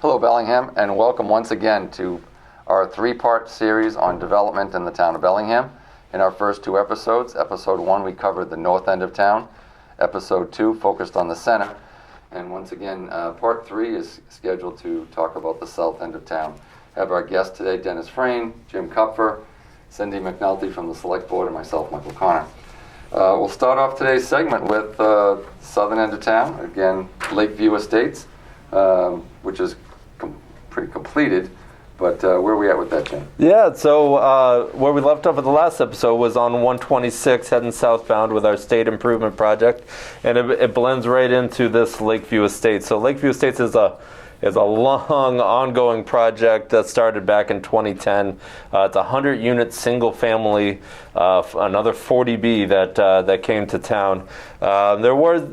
Hello, Bellingham, and welcome once again to our three-part series on development in the town of Bellingham. In our first two episodes, episode 1, we covered the north end of town. Episode 2 focused on the center. And once again, part 3 is scheduled to talk about the south end of town. Have our guests today, Dennis Frayne, Jim Kupfer, Cindy McNulty from the Select Board, and myself, Michael Connor. We'll start off today's segment with southern end of town. Again, Lakeview Estates, which is pretty completed, but where are we at with that, Jim? Yeah, so where we left off at the last episode was on 126 heading southbound with our state improvement project, and it blends right into this Lakeview Estates. So Lakeview Estates is a long, ongoing project that started back in 2010. It's a 100-unit single-family, another 40B that came to town. There were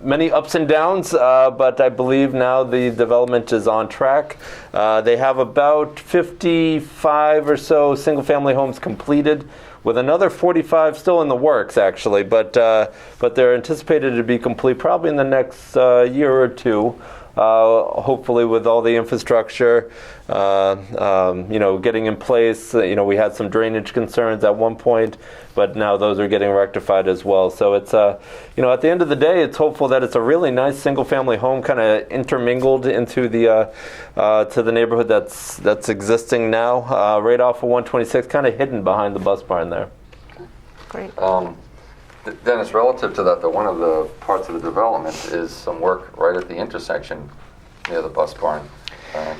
many ups and downs, but I believe now the development is on track. They have about 55 or so single-family homes completed, with another 45 still in the works, actually. But they're anticipated to be complete probably in the next year or two. Hopefully with all the infrastructure, getting in place. We had some drainage concerns at one point, but now those are getting rectified as well. So it's, at the end of the day, it's hopeful that it's a really nice single-family home, kind of intermingled into the to the neighborhood that's existing now, right off of 126, kind of hidden behind the bus barn there. Great. Dennis, relative to that, one of the parts of the development is some work right at the intersection near the bus barn.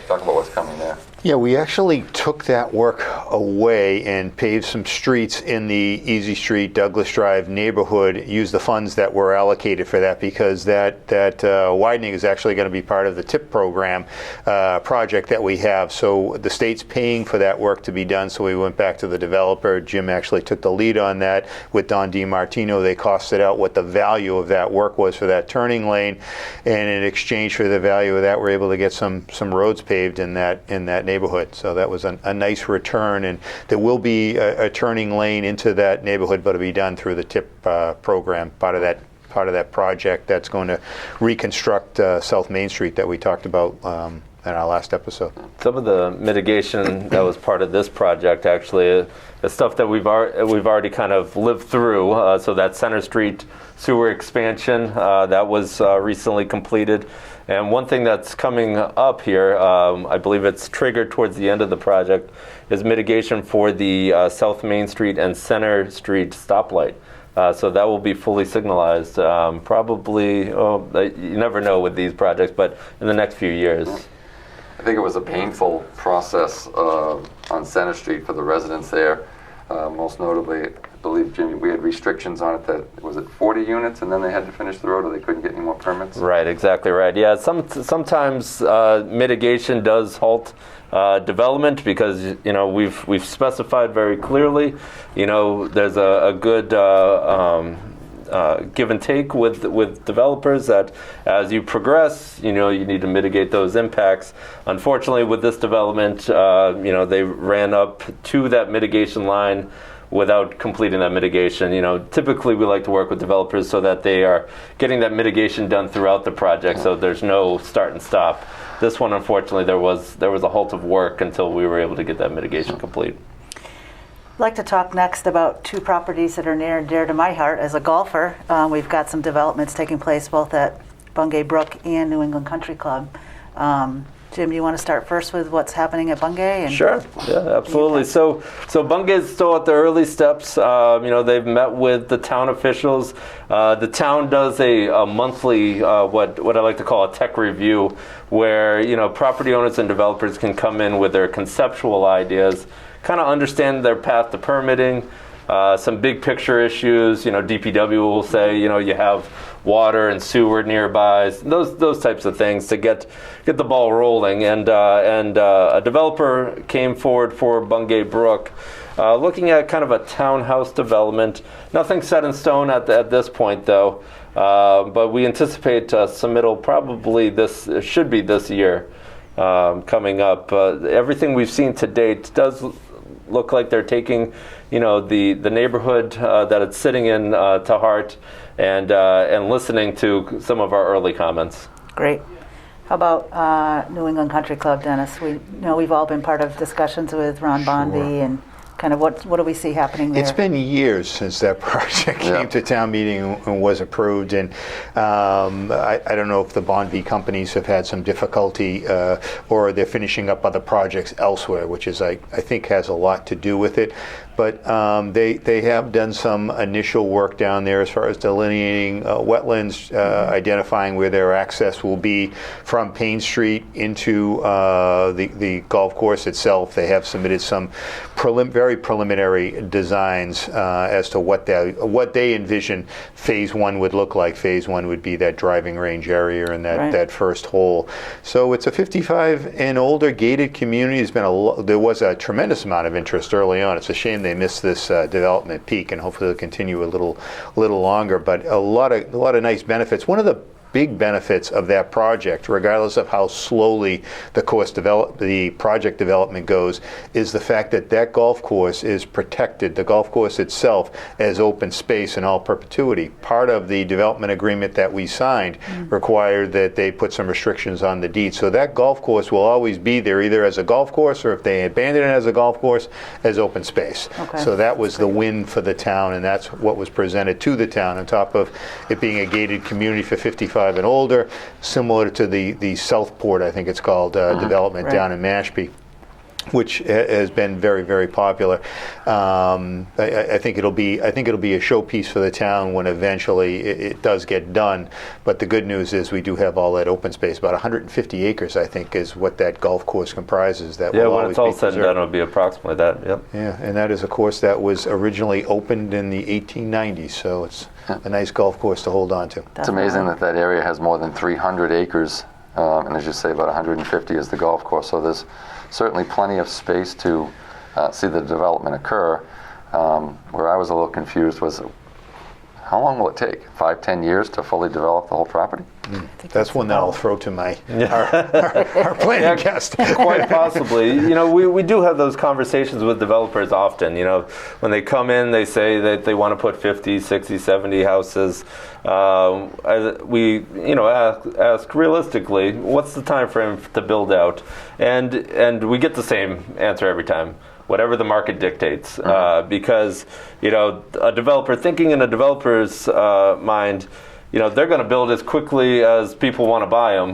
Talk about what's coming there. Yeah, we actually took that work away and paved some streets in the Easy Street, Douglas Drive neighborhood, used the funds that were allocated for that, because that widening is actually going to be part of the TIP program project that we have. So the state's paying for that work to be done, so we went back to the developer. Jim actually took the lead on that with Don DiMartino. They costed out what the value of that work was for that turning lane, and in exchange for the value of that, we're able to get some roads paved in that neighborhood. So that was a nice return, and there will be a turning lane into that neighborhood, but it'll be done through the TIP program, part of that project that's going to reconstruct South Main Street that we talked about in our last episode. Some of the mitigation that was part of this project actually is stuff that we've already kind of lived through. So that Center Street sewer expansion that was recently completed. And one thing that's coming up here, I believe it's triggered towards the end of the project, is mitigation for the South Main Street and Center Street stoplight. So that will be fully signalized probably, you never know with these projects, but in the next few years. I think it was a painful process on Center Street for the residents there. Most notably, I believe, Jimmy, we had restrictions on it that, was it 40 units, and then they had to finish the road or they couldn't get any more permits? Right, exactly right. Yeah, sometimes mitigation does halt development because, we've specified very clearly, there's a good give and take with developers that as you progress, you need to mitigate those impacts. Unfortunately, with this development, they ran up to that mitigation line without completing that mitigation. Typically we like to work with developers so that they are getting that mitigation done throughout the project, so there's no start and stop. This one, unfortunately, there was a halt of work until we were able to get that mitigation complete. I'd like to talk next about two properties that are near and dear to my heart as a golfer. We've got some developments taking place both at Bungay Brook and New England Country Club. Jim, you want to start first with what's happening at Bungay? Sure. Yeah, absolutely. So Bungay is still at the early steps. They've met with the town officials. The town does a monthly, what I like to call a tech review, where property owners and developers can come in with their conceptual ideas, kind of understand their path to permitting, some big picture issues. DPW will say, you have water and sewer nearby, those types of things to get the ball rolling. And a developer came forward for Bungay Brook, looking at kind of a townhouse development. Nothing set in stone at this point, though. But we anticipate submittal probably should be this year coming up. Everything we've seen to date does look like they're taking, the neighborhood that it's sitting in to heart, and listening to some of our early comments. Great. How about New England Country Club, Dennis? We've all been part of discussions with Ron Bondy, and kind of what do we see happening there? It's been years since that project came to town meeting and was approved, and I don't know if the bond V companies have had some difficulty or they're finishing up other projects elsewhere, which is I think has a lot to do with it. But they have done some initial work down there as far as delineating wetlands, identifying where their access will be from Payne Street into the golf course itself. They have submitted some very preliminary designs as to what they envision Phase 1 would look like. Phase 1 would be that driving range area and that first hole. So it's a 55 and older gated community. There was a tremendous amount of interest early on. It's a shame they missed this development peak, and hopefully it'll continue a little longer. But a lot of nice benefits. One of the big benefits of that project, regardless of how slowly the project development goes, is the fact that golf course is protected, the golf course itself, as open space in all perpetuity. Part of the development agreement that we signed required that they put some restrictions on the deed. So that golf course will always be there, either as a golf course, or if they abandon it as a golf course, as open space. Okay. So that was the win for the town, and that's what was presented to the town, on top of it being a gated community for 55 and older, similar to the Southport, I think it's called, development down in Mashpee, which has been very, very popular. I think it'll be a showpiece for the town when eventually it does get done. But the good news is we do have all that open space. About 150 acres, I think, is what that golf course comprises. That will when always it's all be said and preserved. done, it'll be approximately that. Yep. Yeah, and that is a course that was originally opened in the 1890s. So it's a nice golf course to hold on to. It's amazing that area has more than 300 acres, and as you say, about 150 is the golf course. So there's certainly plenty of space to see the development occur. Where I was a little confused was, how long will it take? 5-10 years to fully develop the whole property? That's one that I'll throw to our planning guest. Quite possibly. We do have those conversations with developers often. When they come in, they say that they want to put 50, 60, 70 houses. We ask realistically, what's the time frame to build out? And we get the same answer every time. Whatever the market dictates, because a developer, thinking in a developer's mind, they're going to build as quickly as people want to buy them.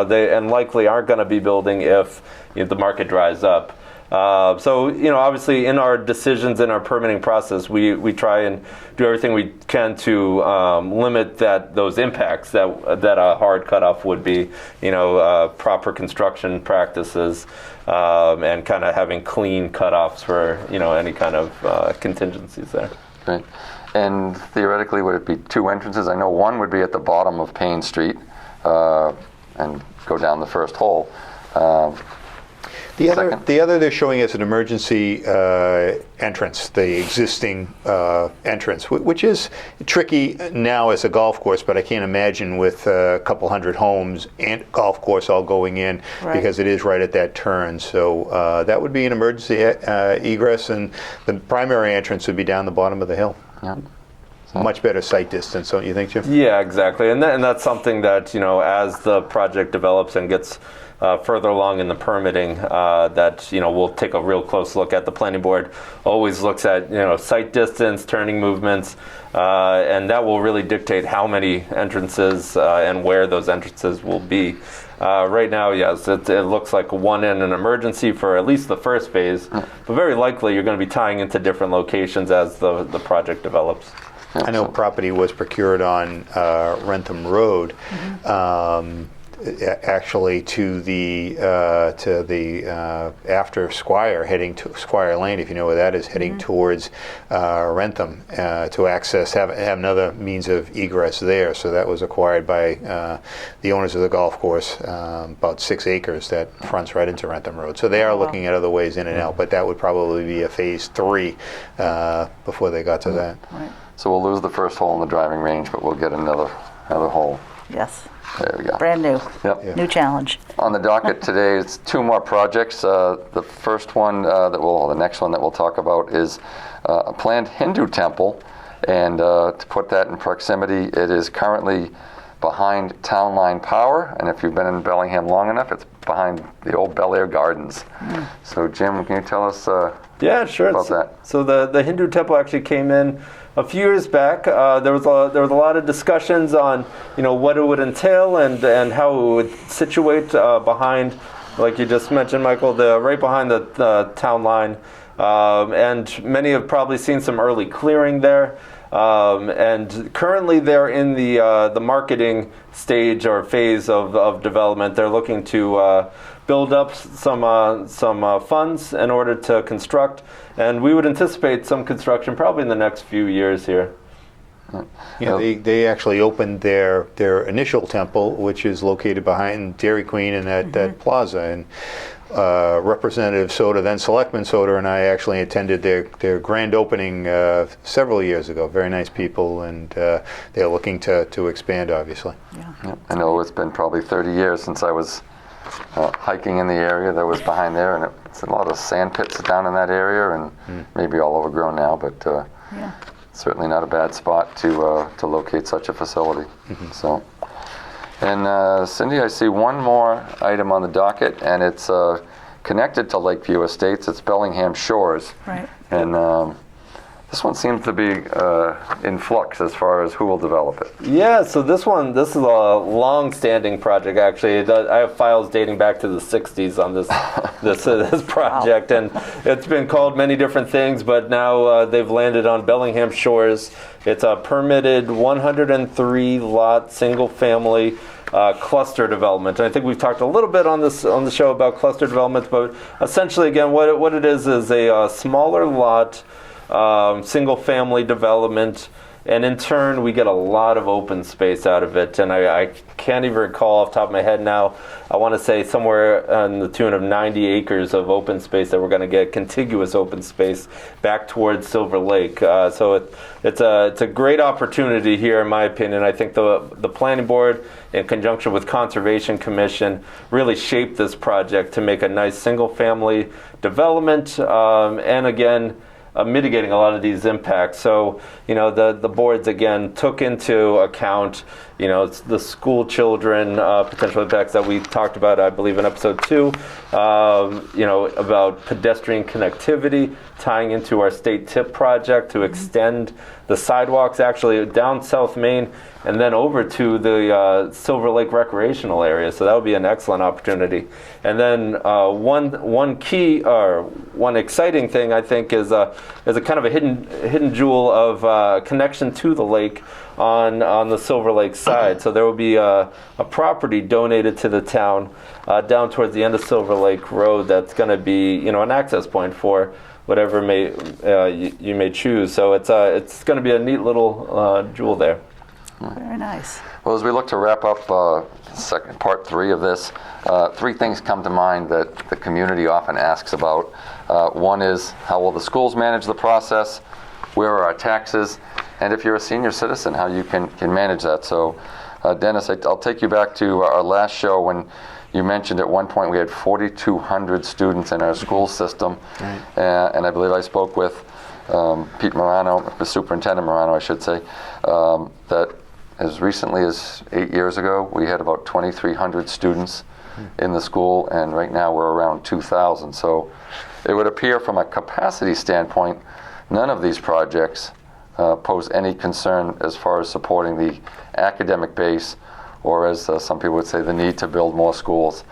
They likely aren't going to be building if the market dries up. So obviously in our decisions, in our permitting process, we try and do everything we can to limit those impacts that a hard cutoff would be. Proper construction practices, and kind of having clean cutoffs for any kind of contingencies there. Great. And theoretically, would it be two entrances? I know one would be at the bottom of Payne Street and go down the first hole. The other they're showing as an emergency entrance, the existing entrance, which is tricky now as a golf course, but I can't imagine with a couple hundred homes and golf course all going in, because it is right at that turn. So that would be an emergency egress, and the primary entrance would be down the bottom of the hill. Yeah. Much better sight distance, don't you think, Jim? Yeah, exactly. And that's something that, as the project develops and gets further along in the permitting, that we'll take a real close look at. The planning board always looks at sight distance, turning movements, and that will really dictate how many entrances and where those entrances will be. Right now, yes, it looks like one in an emergency for at least the first phase, but very likely you're going to be tying into different locations as the project develops. I know property was procured on Rentham Road, actually to the after Squire, heading to Squire Lane, if you know where that is, heading towards Rentham to have another means of egress there. So that was acquired by the owners of the golf course, about 6 acres that fronts right into Rentham Road. So they are looking at other ways in and out, but that would probably be a phase 3 before they got to that. Right. So we'll lose the first hole in the driving range, but we'll get another hole. Yes. There we go. Brand new. Yep. Yeah. New challenge. On the docket today, it's 2 more projects. The first one the next one that we'll talk about is a planned Hindu temple, and to put that in proximity, it is currently behind Town Line Power, and if you've been in Bellingham long enough, it's behind the old Bel Air Gardens. So Jim, can you tell us Yeah, sure. about that? So the Hindu temple actually came in a few years back. There was a lot of discussions on what it would entail and how it would situate behind, like you just mentioned, Michael, right behind the town line. And many have probably seen some early clearing there. And currently they're in the marketing stage or phase of development. They're looking to build up some funds in order to construct, and we would anticipate some construction probably in the next few years here. Yeah, they actually opened their initial temple, which is located behind Dairy Queen and that plaza. And Representative Soda, then Selectman Soda, and I actually attended their grand opening several years ago. Very nice people, and they're looking to expand, obviously. Yeah. I know it's been probably 30 years since I was hiking in the area that was behind there, and it's a lot of sand pits down in that area, and maybe all overgrown now, but certainly not a bad spot to locate such a facility. So. And Cindy, I see one more item on the docket, and it's connected to Lakeview Estates. It's Bellingham Shores. Right. And this one seems to be in flux as far as who will develop it. Yeah, so this is a long-standing project, actually. I have files dating back to the 60s on this project, and it's been called many different things, but now they've landed on Bellingham Shores. It's a permitted 103-lot single-family cluster development. And I think we've talked a little bit on the show about cluster developments, but essentially, again, what it is a smaller lot, single-family development, and in turn, we get a lot of open space out of it. And I can't even recall off the top of my head now. I want to say somewhere on the tune of 90 acres of open space that we're going to get, contiguous open space back towards Silver Lake. So it's a great opportunity here, in my opinion. I think the planning board, in conjunction with Conservation Commission, really shaped this project to make a nice single-family development, and again, mitigating a lot of these impacts. So, the boards again took into account, the school children potential impacts that we talked about, I believe, in episode 2. About pedestrian connectivity, tying into our state TIP project to extend the sidewalks actually down South Main and then over to the Silver Lake recreational area. So that would be an excellent opportunity. And then one key or one exciting thing, I think, is a kind of a hidden jewel of connection to the lake on the Silver Lake side. So there will be a property donated to the town down towards the end of Silver Lake Road that's going to be an access point for whatever you may choose. So it's going to be a neat little jewel there. Very nice. Well, as we look to wrap up part 3 of this, 3 things come to mind that the community often asks about. One is, how will the schools manage the process? Where are our taxes? And if you're a senior citizen, how you can manage that. So, Dennis, I'll take you back to our last show when you mentioned at one point we had 4,200 students in our school system. Right. And I believe I spoke with Pete Morano, Superintendent Morano, I should say, that as recently as 8 years ago, we had about 2,300 students in the school, and right now we're around 2,000. So it would appear from a capacity standpoint, none of these projects pose any concern as far as supporting the academic base, or as some people would say, the need to build more schools.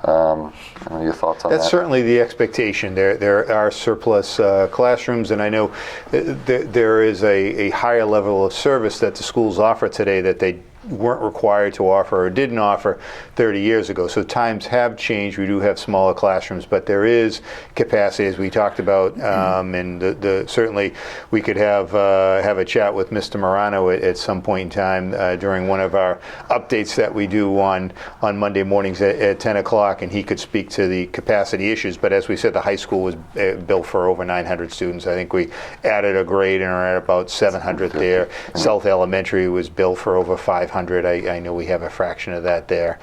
Your thoughts on that? That's certainly the expectation. There are surplus classrooms, and I know there is a higher level of service that the schools offer today that they weren't required to offer or didn't offer 30 years ago. So times have changed. We do have smaller classrooms, but there is capacity, as we talked about, and certainly we could have a chat with Mr. Morano at some point in time during one of our updates that we do on Monday mornings at 10 o'clock, and he could speak to the capacity issues. But as we said, the high school was built for over 900 students. I think we added a grade and are at about 700 there. South Elementary was built for over 500. 800. I know we have a fraction of that there.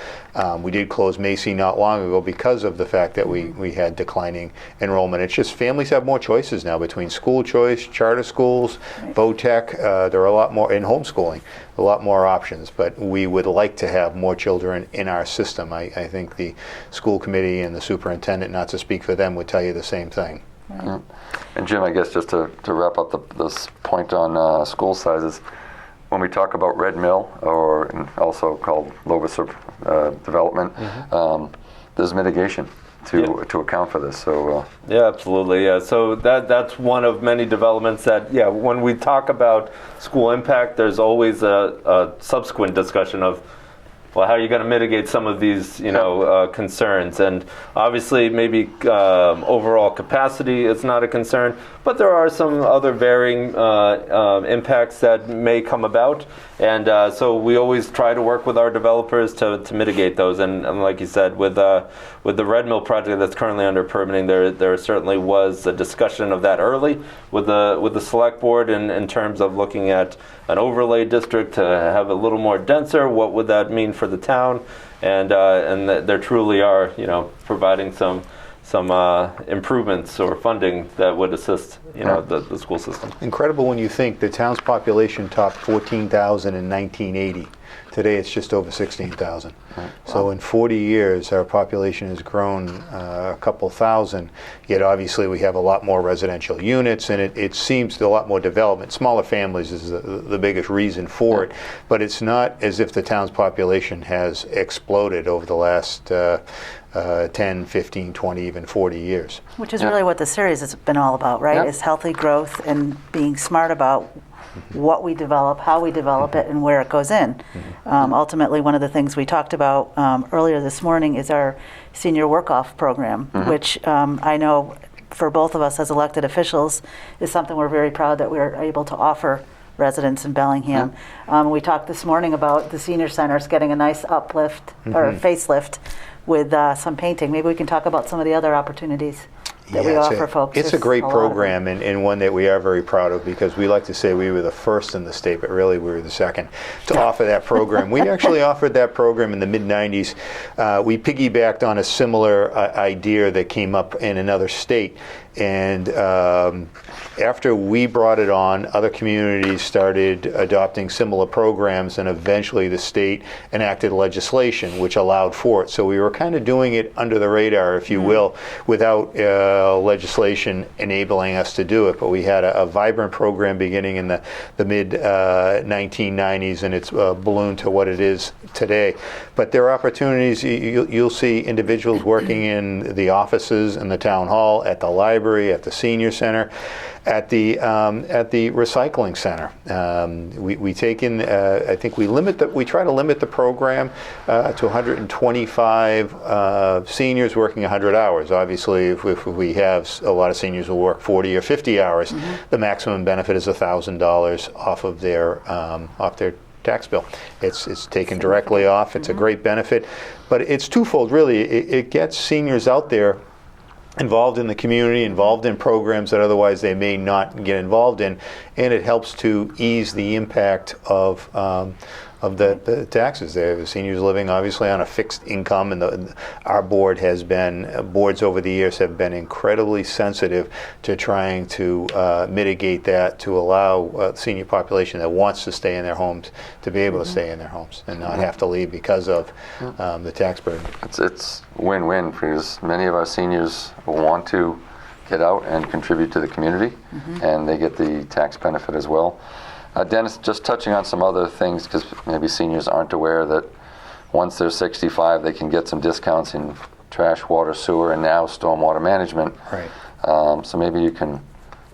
We did close Macy not long ago because of the fact that we had declining enrollment. It's just families have more choices now between school choice, charter schools, VOTEC. There are a lot more in homeschooling, a lot more options. But we would like to have more children in our system. I think the school committee and the superintendent, not to speak for them, would tell you the same thing. Right. And Jim, I guess just to wrap up this point on school sizes, when we talk about Red Mill, or also called Lovis development, there's mitigation to account for this. So yeah, absolutely. Yeah, so that's one of many developments that when we talk about school impact, there's always a subsequent discussion of, well, how are you going to mitigate some of these, concerns? And obviously, maybe overall capacity is not a concern, but there are some other varying impacts that may come about. And so we always try to work with our developers to mitigate those. And like you said, with the Red Mill project that's currently under permitting, there certainly was a discussion of that early with the select board in terms of looking at an overlay district to have a little more denser. What would that mean for the town? And there truly are, providing some improvements or funding that would assist, the school system. Incredible when you think the town's population topped 14,000 in 1980. Today it's just over 16,000. Right. So in 40 years, our population has grown a couple thousand, yet obviously we have a lot more residential units, and it seems to a lot more development. Smaller families is the biggest reason for it, but it's not as if the town's population has exploded over the last 10, 15, 20, even 40 years. Which is really what the series has been all about, right? Yep. Is healthy growth and being smart about what we develop, how we develop it, and where it goes in. Ultimately, one of the things we talked about earlier this morning is our senior work-off program, which I know for both of us as elected officials is something we're very proud that we're able to offer residents in Bellingham. We talked this morning about the senior centers getting a nice uplift or facelift with some painting. Maybe we can talk about some of the other opportunities that we offer folks. It's a great program, and one that we are very proud of, because we like to say we were the first in the state, but really we were the second to offer that program. We actually offered that program in the mid-90s. We piggybacked on a similar idea that came up in another state, and after we brought it on, other communities started adopting similar programs, and eventually the state enacted legislation which allowed for it. So we were kind of doing it under the radar, if you will, without legislation enabling us to do it. But we had a vibrant program beginning in the mid-1990s, and it's ballooned to what it is today. But there are opportunities. You'll see individuals working in the offices, in the town hall, at the library, at the senior center, at the recycling center. We take in, I think we try to limit the program to 125 seniors working 100 hours. Obviously, if we have a lot of seniors who work 40 or 50 hours, the maximum benefit is $1,000 off of their tax bill. It's taken directly off. It's a great benefit, but it's twofold really. It gets seniors out there, involved in the community, involved in programs that otherwise they may not get involved in, and it helps to ease the impact of the taxes. There are seniors living obviously on a fixed income, and our board boards over the years have been incredibly sensitive to trying to mitigate that, to allow the senior population that wants to stay in their homes to be able to stay in their homes and not have to leave because of the tax burden. It's win-win, because many of our seniors want to get out and contribute to the community, and they get the tax benefit as well. Dennis, just touching on some other things, because maybe seniors aren't aware that once they're 65, they can get some discounts in trash, water, sewer, and now stormwater management. Right. So maybe you can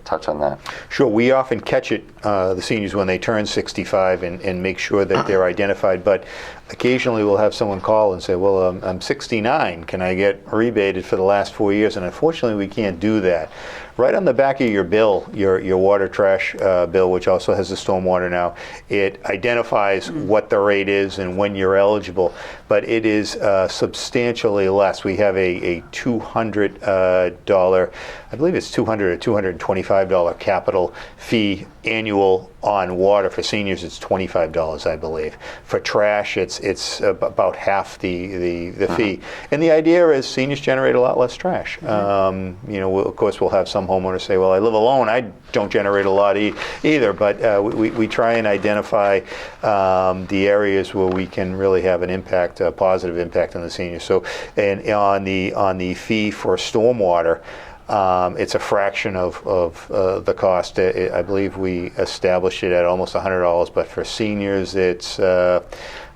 touch on that. Sure. We often catch it, the seniors, when they turn 65 and make sure that they're identified. But occasionally we'll have someone call and say, well, I'm 69. Can I get rebated for the last 4 years? And unfortunately, we can't do that. Right on the back of your bill, your water trash bill, which also has the stormwater now, it identifies what the rate is and when you're eligible, but it is substantially less. We have a $200, I believe it's $200 or $225 $35 capital fee annual on water. For seniors, it's $25, I believe. For trash, it's about half the fee. And the idea is seniors generate a lot less trash. Of course, we'll have some homeowners say, well, I live alone, I don't generate a lot either, but we try and identify the areas where we can really have an impact, a positive impact on the seniors. So, and on the fee for stormwater, it's a fraction of the cost. I believe we established it at almost $100, but for seniors, it's I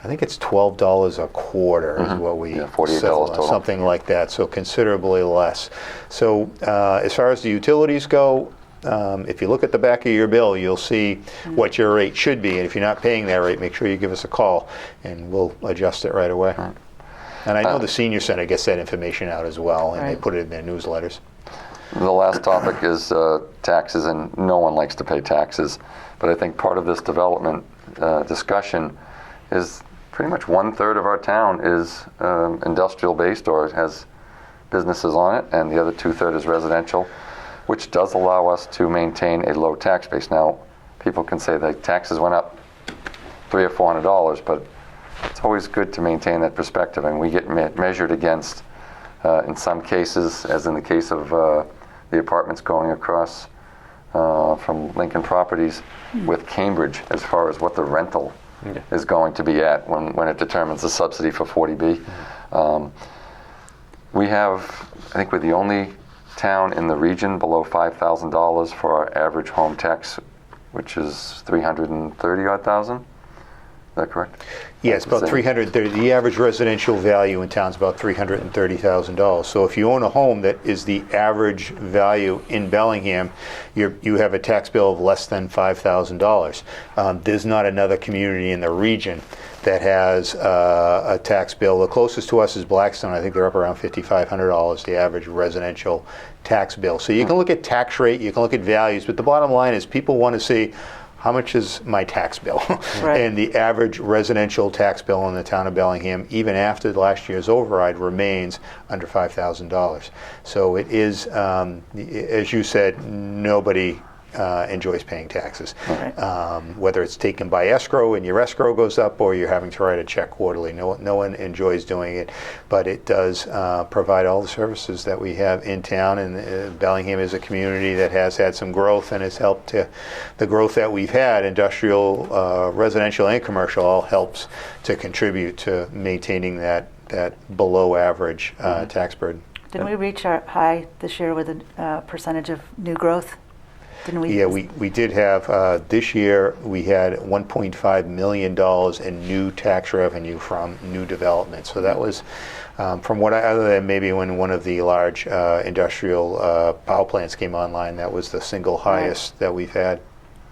think it's $12 a quarter is what we $48 sell, total. something like that. So considerably less. So as far as the utilities go, if you look at the back of your bill, you'll see what your rate should be. And if you're not paying that rate, make sure you give us a call, and we'll adjust it right away. Right. And I know the senior center gets that information out as well, and they Right. put it in their newsletters. The last topic is taxes, and no one likes to pay taxes. But I think part of this development discussion is pretty much 1/3 of our town is industrial based or has businesses on it, and the other 2/3 is residential, which does allow us to maintain a low tax base. Now, people can say that taxes went up $300 or $400, but it's always good to maintain that perspective, and we get measured against, in some cases, as in the case of the apartments going across from Lincoln Properties with Cambridge, as far as what the rental is going to be at when it determines the subsidy for 40B. We have, I think we're the only town in the region below $5,000 for our average home tax, which is 330-odd thousand. Is that correct? Yeah, it's about 330. The average residential value in town is about $330,000. So if you own a home that is the average value in Bellingham, you have a tax bill of less than $5,000. There's not another community in the region that has a tax bill. The closest to us is Blackstone. I think they're up around $5,500, the average residential tax bill. So you can look at tax rate, you can look at values, but the bottom line is people want to see, how much is my tax bill? Right. And the average residential tax bill in the town of Bellingham, even after last year's override, remains under $5,000. So it is, as you said, nobody enjoys paying taxes. Right. Whether it's taken by escrow and your escrow goes up, or you're having to write a check quarterly. No one enjoys doing it, but it does provide all the services that we have in town. And Bellingham is a community that has had some growth and has helped to, the growth that we've had, industrial, residential, and commercial, all helps to contribute to maintaining that below average tax burden. Didn't we reach our high this year with a percentage of new growth? Didn't we? Yeah, we did have, this year, we had $1.5 million in new tax revenue from new development. So that was, from what other than maybe when one of the large industrial power plants came online, that was the single highest that we've had.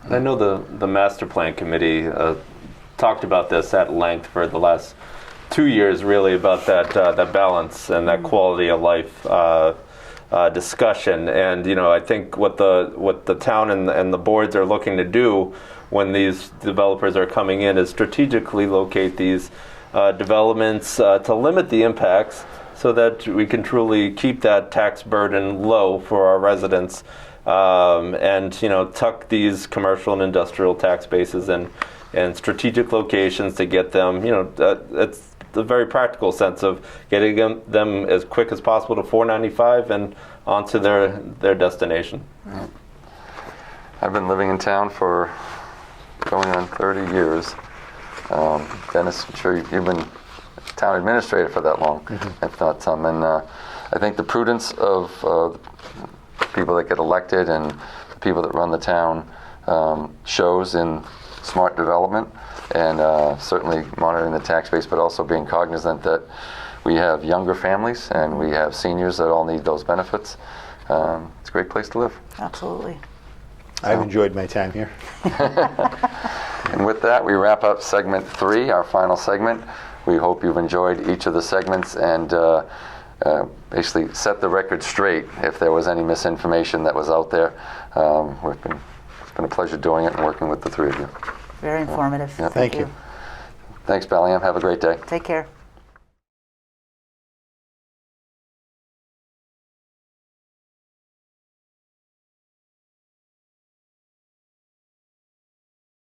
I know the master plan committee talked about this at length for the last 2 years, really, about that balance and that quality of life discussion. And I think what the town and the boards are looking to do when these developers are coming in is strategically locate these developments to limit the impacts, so that we can truly keep that tax burden low for our residents, and tuck these commercial and industrial tax bases in strategic locations to get them. It's the very practical sense of getting them as quick as possible to 495 and onto their destination. Right. I've been living in town for going on 30 years. Dennis, I'm sure you've been town administrator for that long, if not some. And I think the prudence of people that get elected and the people that run the town shows in smart development, and certainly monitoring the tax base, but also being cognizant that we have younger families and we have seniors that all need those benefits. It's a great place to live. Absolutely. I've enjoyed my time here. And with that, we wrap up segment 3, our final segment. We hope you've enjoyed each of the segments and basically set the record straight if there was any misinformation that was out there. It's been a pleasure doing it and working with the three of you. Very informative. Yeah. Thank you. Thanks, Bellingham. Have a great day. Take care.